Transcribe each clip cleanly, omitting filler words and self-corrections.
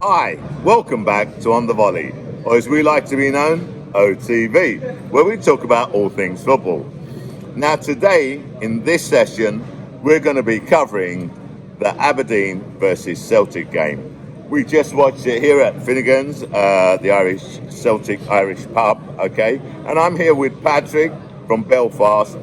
Hi, welcome back to On the Volley, or as we like to be known, OTV, where we talk about all things football. Now today, in this session, we're going to be covering the Aberdeen versus Celtic game. We just watched it here at Finnegan's, the Celtic Irish pub, okay? And I'm here with Patrick from Belfast,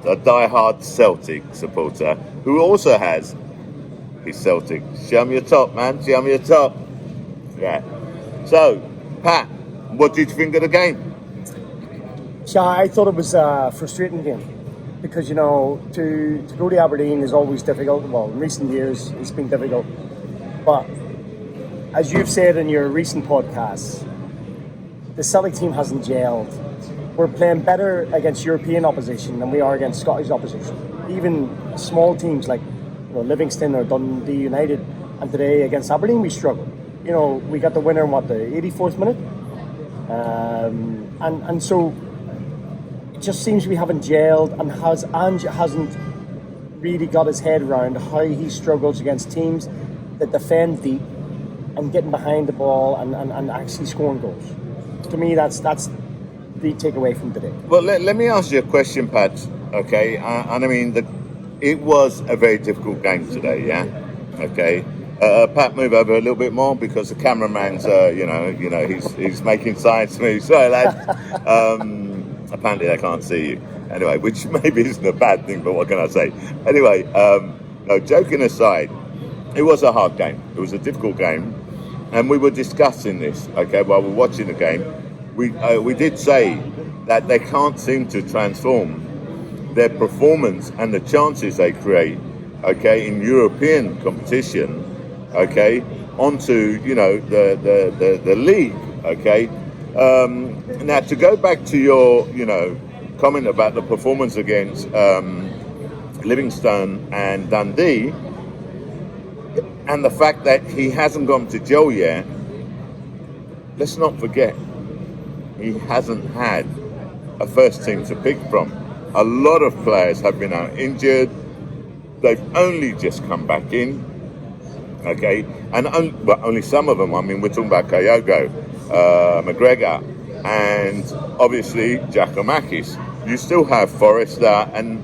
a die-hard Celtic supporter, who also has his Celtic. Show me your top, man. Show me your top. Yeah. So, Pat, what did you think of the game? Shah, I thought it was a frustrating game because, to go to Aberdeen is always difficult. Well, in recent years, it's been difficult. But as you've said in your recent podcasts, the Celtic team hasn't gelled. We're playing better against European opposition than we are against Scottish opposition. Even small teams like Livingston or Dundee United, and today against Aberdeen we struggled. We got the winner in the 84th minute, and so it just seems we haven't gelled, and Ange hasn't really got his head around how he struggles against teams that defend deep and getting behind the ball and actually scoring goals. To me, that's the takeaway from today. Well, let me ask you a question, Pat. Okay, and I mean it was a very difficult game today, yeah? Okay. Pat, move over a little bit more because the cameraman's, he's making signs to me. Sorry, lads. Apparently they can't see you. Anyway, which maybe isn't a bad thing, but what can I say? Anyway, no, joking aside, it was a hard game. It was a difficult game. And we were discussing this, okay, while we were watching the game. We did say that they can't seem to transform their performance and the chances they create, okay, in European competition, okay, onto the league, okay. Now to go back to your comment about the performance against Livingston and Dundee, and the fact that he hasn't gone to gel yet. Let's not forget he hasn't had a first team to pick from. A lot of players have been out injured. They've only just come back in, okay? And only some of them. I mean, we're talking about Kyogo, McGregor, and obviously Giacomakis. You still have Forrester and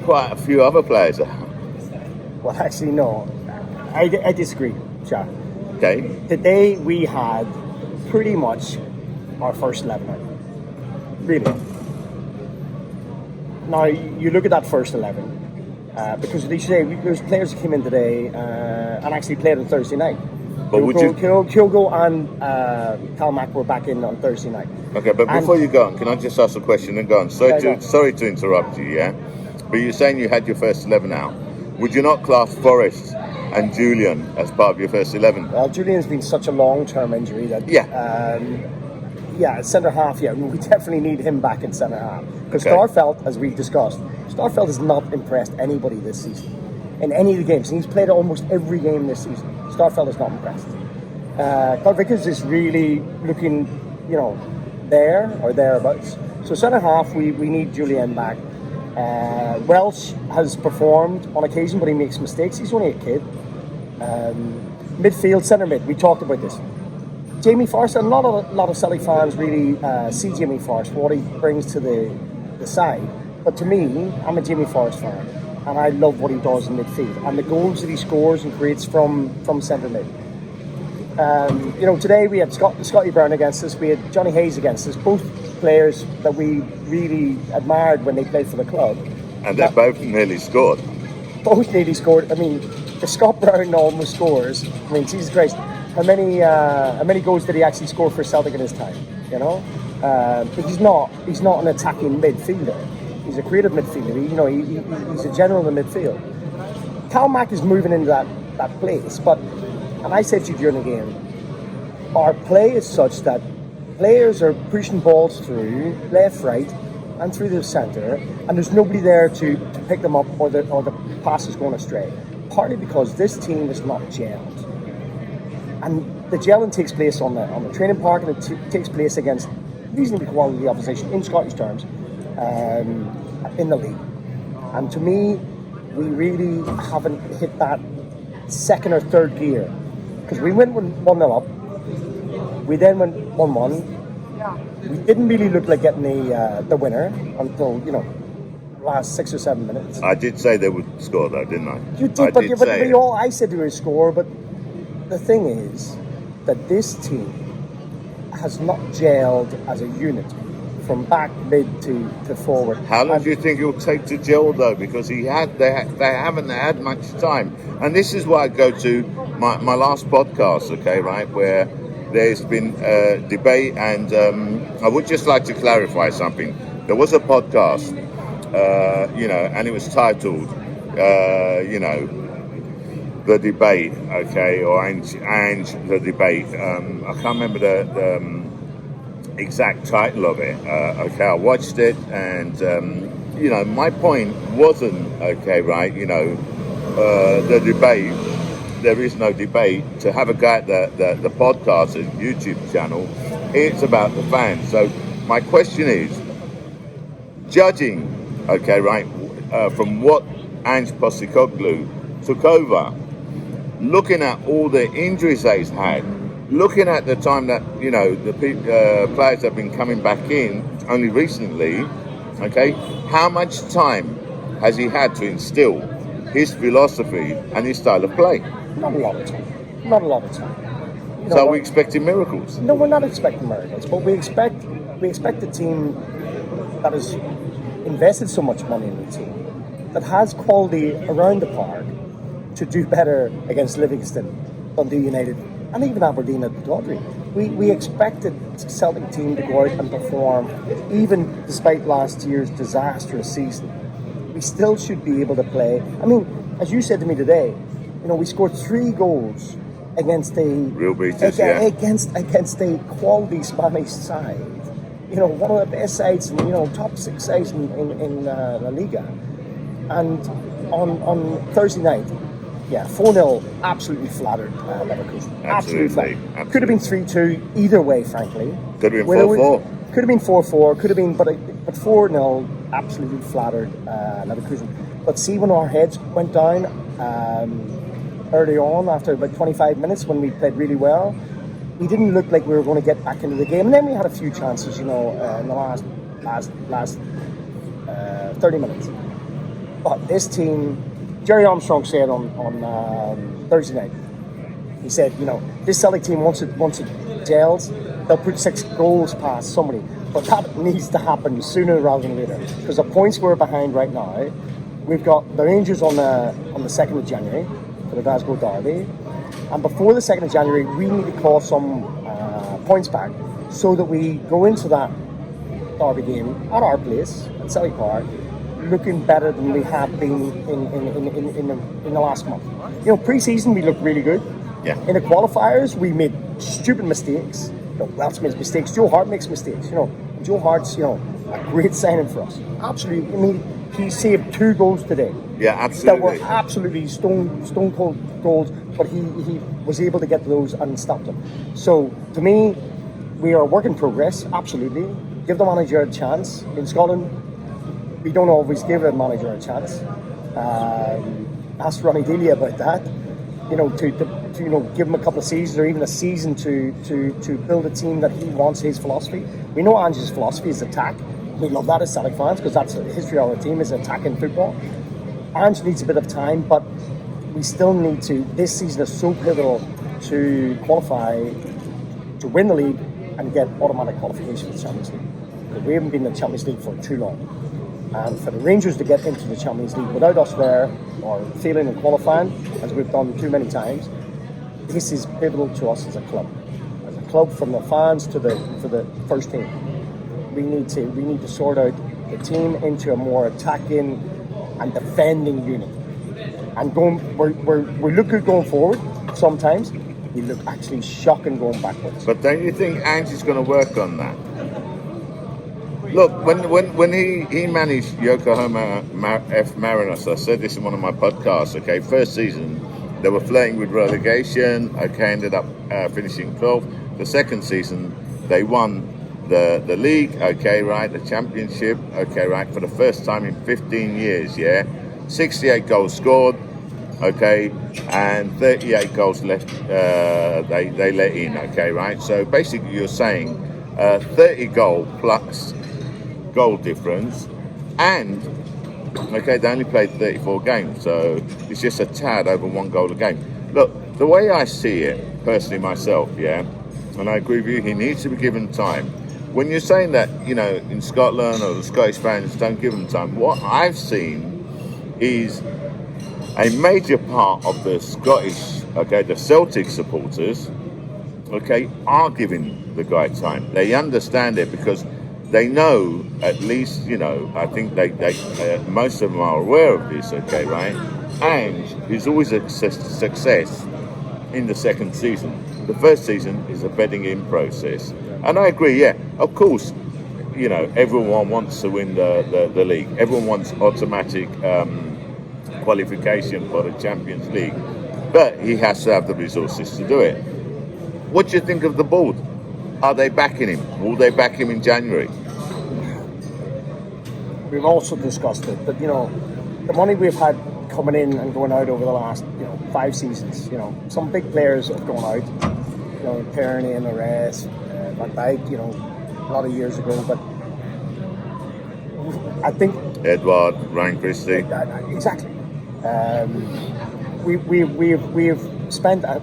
quite a few other players. Well, actually, no. I disagree, Shah. Okay. Today we had pretty much our first 11 out. Really. Now, you look at that first 11, because there's players that came in today and actually played on Thursday night. But Kyogo and Kalmak were back in on Thursday night. Okay, but before you go on, can I just ask a question and go on? Sorry to interrupt you, yeah? But you're saying you had your first 11 out. Would you not class Forrest and Julian as part of your first 11? Well, Julian's been such a long-term injury that... Yeah. Centre half, we definitely need him back in centre half. Because okay. Starfelt, as we've discussed, Starfelt has not impressed anybody this season. In any of the games. And he's played almost every game this season. Starfelt is not impressed. Carl Vickers is really looking, there or thereabouts. So centre half, we need Julian back. Welsh has performed on occasion, but he makes mistakes. He's only a kid. Midfield, centre mid, we talked about this. Jamie Forrest, and a lot of Celtic fans really see Jamie Forrest, what he brings to the side. But to me, I'm a Jamie Forrest fan, and I love what he does in midfield. And the goals that he scores and creates from centre mid. Today we had Scotty Brown against us, we had Johnny Hayes against us, both players that we really admired when they played for the club. And they both nearly scored. Both nearly scored. I mean, if Scott Brown almost scores, I mean, Jesus Christ, how many goals did he actually score for Celtic in his time? He's not an attacking midfielder. He's a creative midfielder. He's a general in midfield. Kalmak is moving into that place, and I said to you during the game, our play is such that players are pushing balls through left, right, and through the centre, and there's nobody there to pick them up or the pass is going astray. Partly because this team is not gelled. And the gelling takes place on the training park, and it takes place against reasonably quality opposition in Scottish terms in the league. And to me, we really haven't hit that second or third gear because we went 1-0 up. We then went 1-1. We didn't really look like getting the winner until, last 6 or 7 minutes. I did say they would score though, didn't I? You did, I said they would score, but the thing is that this team has not gelled as a unit from back, mid to forward. How long do you think it'll take to gel though? Because they haven't had much time. And this is why I go to my last podcast, okay, right, where there's been debate, and I would just like to clarify something. There was a podcast, and it was titled, The Debate, okay, or Ange The Debate. I can't remember the exact title of it. Okay, I watched it, and my point wasn't, okay, right, the debate. There is no debate. To have a guy at the podcast and YouTube channel, it's about the fans. So my question is, judging, okay, right, from what Ange Postecoglou took over, looking at all the injuries that he's had, looking at the time that the players have been coming back in only recently, okay, how much time has he had to instill his philosophy and his style of play? Not a lot of time. Not a lot of time. So are we expecting miracles? No, we're not expecting miracles, but we expect a team that has invested so much money in the team, that has quality around the park, to do better against Livingston, Dundee United, and even Aberdeen at Pittodrie. We expected the Celtic team to go out and perform, even despite last year's disastrous season. We still should be able to play. I mean, as you said to me today, we scored 3 goals against a real beaters, against a quality Spanish side. One of the best sides, top 6 sides in La Liga. And on Thursday night, 4-0, absolutely flattered Leverkusen. Absolutely flattered. Could have been 3-2 either way, frankly. Could have been 4-4. Could have been 4-4. Could have been, but 4-0, absolutely flattered Leverkusen. But see, when our heads went down early on, after about 25 minutes, when we played really well, we didn't look like we were going to get back into the game. And then we had a few chances, in the last 30 minutes. But this team, Jerry Armstrong said on Thursday night, he said, this Celtic team, once it gels, they'll put 6 goals past somebody. But that needs to happen sooner rather than later, because the points we're behind right now, we've got the Rangers on the 2nd of January for the Glasgow Derby, and before the 2nd of January, we need to claw some points back so that we go into that Derby game at our place at Celtic Park, looking better than we have been in the last month. Pre-season we looked really good. Yeah. In the qualifiers we made stupid mistakes. Welsh makes mistakes. Joe Hart makes mistakes. Joe Hart's a great signing for us. Absolutely. I mean, he saved 2 goals today. Yeah, absolutely. That were absolutely stone cold goals, but he was able to get those and stop them. So to me, we are a work in progress. Absolutely. Give the manager a chance. In Scotland, we don't always give a manager a chance. Ask Ronnie Dealey about that. To give him a couple of seasons or even a season to build a team that he wants, his philosophy. We know Ange's philosophy is attack. We love that as Celtic fans, because that's the history of our team, is attacking football. Ange needs a bit of time, but we still need to. This season is so pivotal to qualify, to win the league and get automatic qualification for the Champions League. Because we haven't been in the Champions League for too long. And for the Rangers to get into the Champions League without us there, or failing and qualifying, as we've done too many times, this is pivotal to us as a club. As a club, from the fans to the first team, we need to sort out the team into a more attacking and defending unit. And we look good going forward. Sometimes we look actually shocking going backwards. But don't you think Ange is going to work on that? Look, when he managed Yokohama F. Mariners, I said this in one of my podcasts, okay, first season, they were flirting with relegation, okay, ended up finishing 12th. The second season, they won the league, okay, right, the championship, okay, right, for the first time in 15 years, yeah. 68 goals scored, okay, and 38 goals left. They let in, okay, right? So basically, you're saying 30 goal plus goal difference, and okay, they only played 34 games, so it's just a tad over 1 goal a game. Look, the way I see it personally myself, yeah, and I agree with you, he needs to be given time. When you're saying that, in Scotland or the Scottish fans don't give him time, what I've seen is a major part of the Scottish, okay, the Celtic supporters, okay, are giving the guy time. They understand it because they know, at least, I think they most of them are aware of this, okay, right? And he's always a success in the second season. The first season is a bedding in process. And I agree, yeah, of course, everyone wants to win the league. Everyone wants automatic qualification for the Champions League. But he has to have the resources to do it. What do you think of the board? Are they backing him? Will they back him in January? We've also discussed it, but the money we've had coming in and going out over the last 5 seasons. Some big players have gone out. Tierney and the rest, Van Dijk. A lot of years ago, but I think Edward, Ryan Christie. Exactly. We've spent a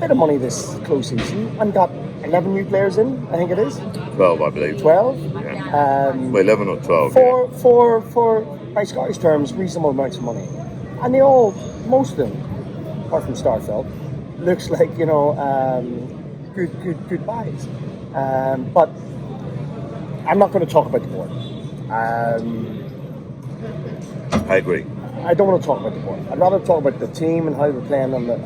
bit of money this close season and got 11 new players in. I think it is 12, I believe. 12. Yeah. 11 or 12. For by Scottish terms, reasonable amounts of money, and most of them, apart from Starfelt, looks like good buys. But I'm not going to talk about the board. I agree. I don't want to talk about the board. I'd rather talk about the team and how they're playing on the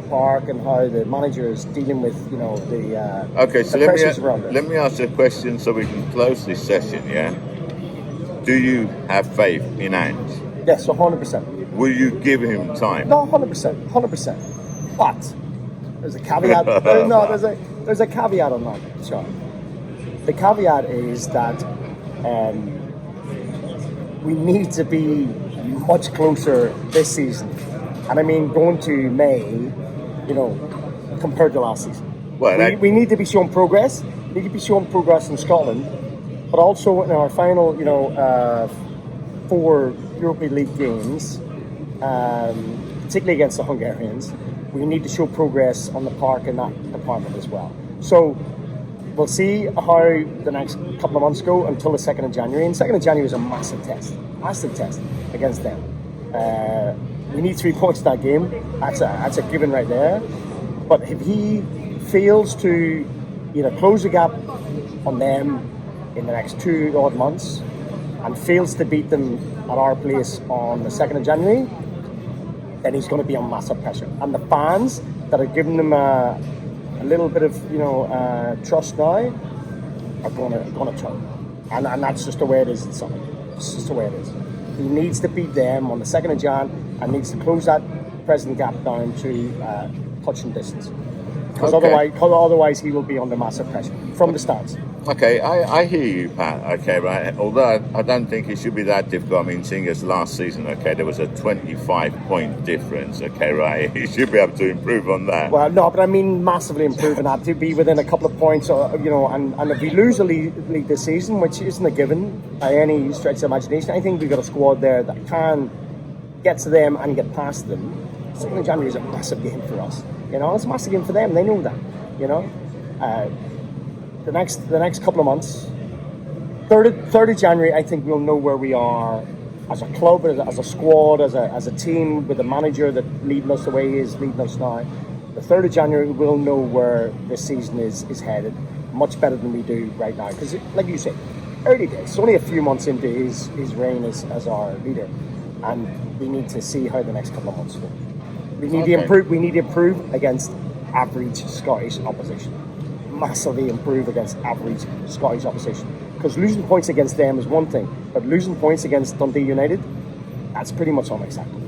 park and how the manager is dealing with the okay. So the pressures around it. let me ask you a question so we can close this session. Yeah. Do you have faith in Ange? Yes, 100%. Will you give him time? No, 100%. But there's a caveat. There's a caveat on that, Shah. The caveat is that we need to be much closer this season, and I mean going to May, compared to last season. Well, we need to be showing progress. We need to be showing progress in Scotland, but also in our final, 4 European League games, particularly against the Hungarians. We need to show progress on the park in that department as well. So we'll see how the next couple of months go until the 2nd of January. And 2nd of January is a massive test against them. We need 3 points in that game. That's a given right there. But if he fails to close the gap on them in the next 2 odd months and fails to beat them at our place on the 2nd of January, then he's going to be on massive pressure. And the fans that are giving him a little bit of trust now are going to turn, and that's just the way it is in summer. It's just the way it is. He needs to beat them on the 2nd of Jan and needs to close that present gap down to touching distance, because otherwise he will be under massive pressure from the start. Okay, I hear you, Pat. Okay, right. Although I don't think it should be that difficult. I mean, seeing as last season, okay, there was a 25-point difference. Okay, right. He should be able to improve on that. Well, no, but I mean massively improving that to be within a couple of points, and if we lose the league this season, which isn't a given by any stretch of imagination, I think we've got a squad there that can get to them and get past them. 2nd of January is a massive game for us. It's a massive game for them. They know that. The next couple of months, 3rd of January, I think we'll know where we are as a club, as a squad, as a team, with a manager that leading us the way he is leading us now. The 3rd of January, we'll know where this season is headed, much better than we do right now. Because, like you say, early days. It's only a few months into his reign as our leader, and we need to see how the next couple of months go. We need to improve. We need to improve against average Scottish opposition. Massively improve against average Scottish opposition. Because losing points against them is one thing, but losing points against Dundee United, that's pretty much unacceptable.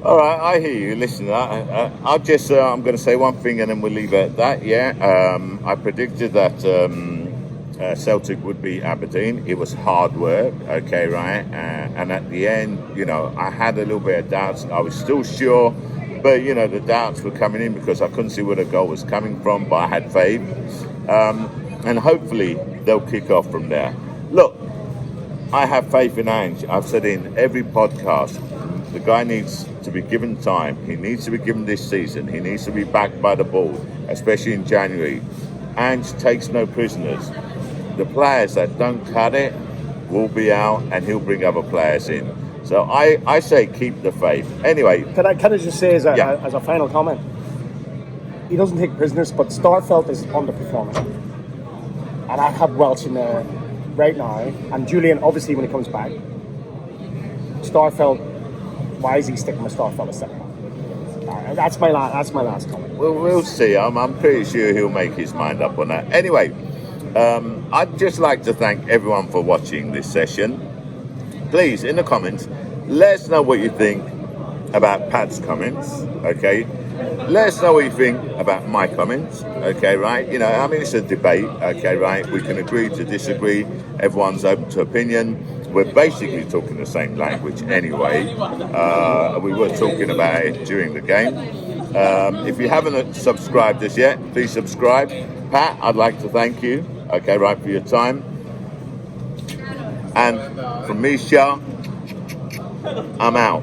All right, I hear you. Listen, I'll just I'm going to say one thing and then we'll leave it at that. Yeah, I predicted that Celtic would beat Aberdeen. It was hard work, okay, right? And at the end, you know, I had a little bit of doubts. I was still sure, but, you know, the doubts were coming in because I couldn't see where the goal was coming from, but I had faith. And hopefully they'll kick off from there. Look, I have faith in Ange. I've said in every podcast, the guy needs to be given time. He needs to be given this season. He needs to be backed by the board, especially in January. Ange takes no prisoners. The players that don't cut it will be out, and he'll bring other players in. So I say keep the faith. Anyway. Can I just say as a final comment? He doesn't take prisoners, but Starfelt is underperforming. And I have Welch in there right now, and Julian, obviously, when he comes back. Starfelt, why is he sticking with Starfelt a second? That's my last comment. Well, we'll see. I'm pretty sure he'll make his mind up on that. Anyway, I'd just like to thank everyone for watching this session. Please, in the comments, let us know what you think about Pat's comments, okay? Let us know what you think about my comments, okay, right? You know, I mean, it's a debate, okay, right? We can agree to disagree. Everyone's open to opinion. We're basically talking the same language anyway. We were talking about it during the game. If you haven't subscribed as yet, please subscribe. Pat, I'd like to thank you, okay, right, for your time. And from me, Shah, I'm out.